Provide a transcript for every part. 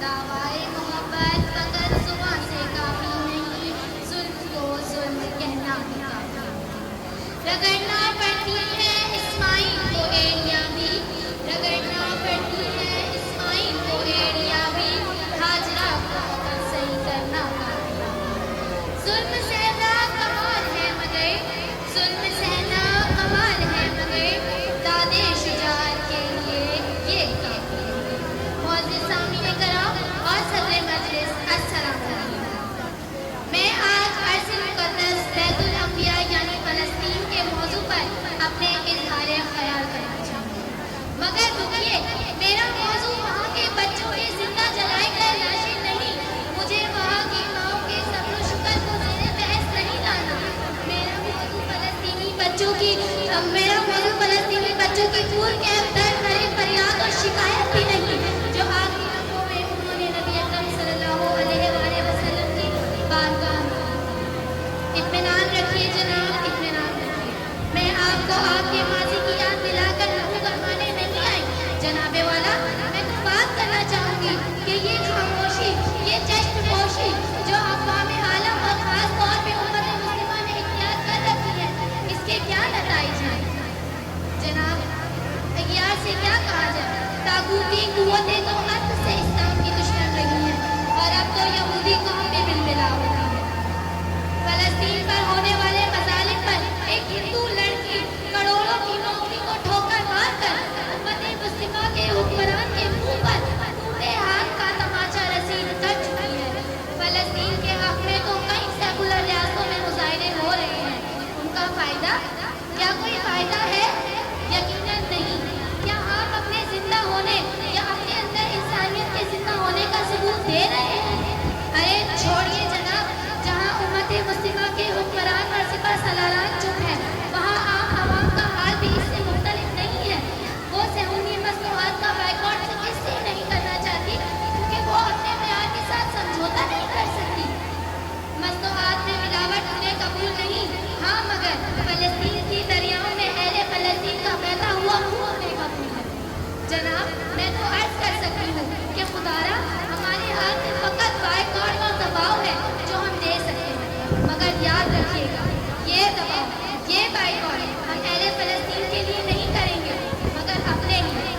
दावाए मोहब्बत मगर सुबह से काफी नहीं, जुल्म को जुल्म कहना भी काफी नहीं। रगड़ना पड़ती है इस्माइल को एड़ियां भी, रगड़ना पड़ती है इस्माइल को एड़ियां भी, हाजरा को सही करना काफी नहीं। जुल्म सहना कमाल है मगर, जुल्म सहना कमाल है मगर, दादे शुजात के लिए ये काफी नहीं। मौजूद सामने कराम और सदर मजलिस, अस्सलाम वालेकुम। मैं आज अर्ज़ मुक़द्दस बैतुल अंबिया यानी फ़लस्तीन के मौजू पर अपने इज़हार ख़याल करना चाहूँगी। मगर रुकिए, मेरा मौजू वहाँ के बच्चों की जिंदा जलाई गए लाशें नहीं, मुझे वहाँ की माँओं के सब्र शुक्र को ज़ेरे बहस नहीं लाना। मेरा मौजू फ़लस्तीनी बच्चों की खून के दर्द भरे फरियाद और शिकायत भी नहीं, जो आखिरी लम्हों में उन्होंने नबी अकरम सल्लल्लाहु अलैहि वसल्लम की बारगाह में। इत्मीनान रखिए जनाब, इत्मीनान रखिए। मैं आपको आपके माजी की याद दिलाकर लहू गरमाने नहीं आई जनाबे वाला। मैं तो बात करना चाहूँगी कि ये खामोशी, ये चश्मपोशी जो अक़वाम आलम और ख़ास तौर पे उम्मत मुस्लिमा ने इख्तियार कर रखी है, इसके क्या नताइज हैं जनाब? अय्यार से क्या कहा जाए, तागूती कुव्वतें तो अर्थ से इस्लाम की दुश्मन रही हैं और अब तो यहूदी कौम भी बिलबिला होती है। फ़लस्तीन पर होने वाले मज़ालिम पर एक हिंदू लड़की करोड़ों की नौकरी को ठोकर मारकर उम्मत मुस्लिमा के हुक्मरान के मुंह पर टूटे हाथ का तमाचा रसीद कर चुकी है। फ़लस्तीन के हक़ में तो कई सेकुलर रियासतों में मुज़ाहरे हो रहे हैं, उनका फ़ायदा क्या कोई फ़ायदा है? यकीनन नहीं। क्या आप अपने जिंदा होने या अपने अंदर इंसानियत के जिंदा होने का सबूत दे रहे हैं? अरे छोड़िए जनाब, जहाँ उम्मत मुस्लिमा के हुक्मरान और सिपह सलारान चुप है, वहाँ आम आवाम का हाल भी इससे मुख्तलिफ नहीं है। वो सहूनी मसनूआत का बाइकॉट तो इसलिए नहीं करना चाहती क्योंकि वो अपने मेयार के साथ समझौता नहीं कर सकती। मसनूआत में मिलावट उन्हें कबूल नहीं, हाँ मगर फ़लस्तीन की दरियाओं में अहले फ़लस्तीन का बहता हुआ खून उन्हें कबूल है। जनाब, मैं तो अर्ज़ कर सकती हूँ कि खुदारा हमारे हाथ में फ़कत बाइकॉट और दबाव है जो हम दे सकते हैं, मगर याद रखिएगा ये दबाव, ये बाइकॉट हम अहले फ़लस्तीन के लिए नहीं करेंगे मगर अपने लिए,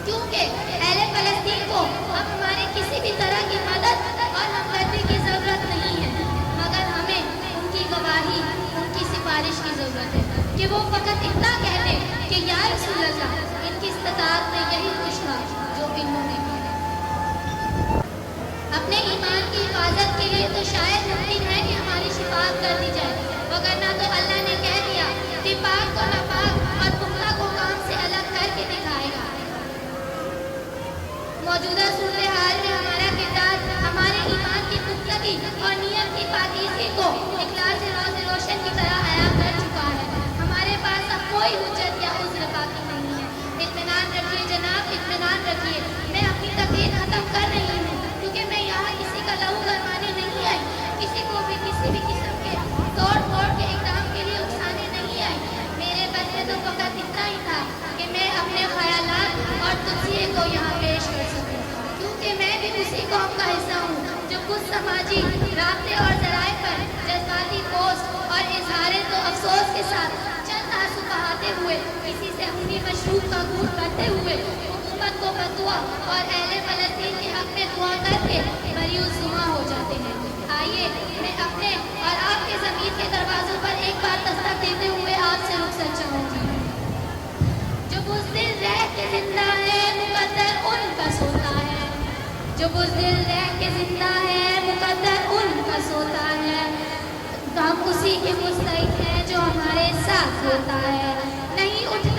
क्योंकि अहले फ़लस्तीन को अब हमारे किसी भी तरह की मदद और हमदर्दी की ज़रूरत नहीं है, मगर हमें उनकी गवाही, उनकी सिफारिश की ज़रूरत है कि वो फ़कत इतना कह दें कि या रसूल अल्लाह, इनकी इस्तिताअत में यही कुछ था जो इन्होंने किया। अपने ईमान की हिफाजत के लिए तो शायद मुमकिन है कि हमारी शिफाअत कर दी जाए, वगरना तो अल्लाह ने कह दिया कि पाक को नापाक और पुख्ता को काम से अलग करके दिखाएगा। मौजूदा सूरत हाल में हमारा किरदार हमारे ईमान की पुख्तगी और नियत की पाकीज़गी को इखलास से रोशन की तरह अया कर चुका है। हमारे पास अब कोई हुज्जत या उज़्र बाकी नहीं है। इत्मीनान रखिए जनाब, इत्मीनान रखिए। मैं अपनी तकरीर ख़त्म कर रही हूँ क्योंकि मैं यहाँ किसी का लहू गरमाने नहीं आई, किसी को भी किसी भी किस्म के तोड़ फोड़ के इक़दाम के लिए उकसाने नहीं आई। मेरे बस में तो फ़कत इतना ही था कि मैं अपने ख़यालात और तज़किये को यहाँ पेश कर सकूँ, क्योंकि मैं भी उसी कौम का हिस्सा हूँ जो कुछ समाजी राब्ते और ज़राए पर जज्बाती पोस्ट और इज़हारे तो अफसोस के साथ चंद आंसू बहाते हुए किसी सहूनी मशरूब का घूंट करते हुए हुकूमत को बददुआ और अहले फ़लस्तीन के हक़ में दुआ करके मरियुज़-ज़ुमा हो जाते हैं। आइए मैं अपने और आपके ज़मीर के दरवाज़ों पर एक बार दस्तक देते हुए आपसे रुख़सत चाहूँगी। जो बुज़दिल रह के ज़िंदा है मुक़द्दर उनका सोता है, जो बुज़दिल रह के ज़िंदा है मुक़द्दर उनका सोता है, हम उसी के मुस्तहिक़ हैं जो हमारे साथ होता है। नहीं उठता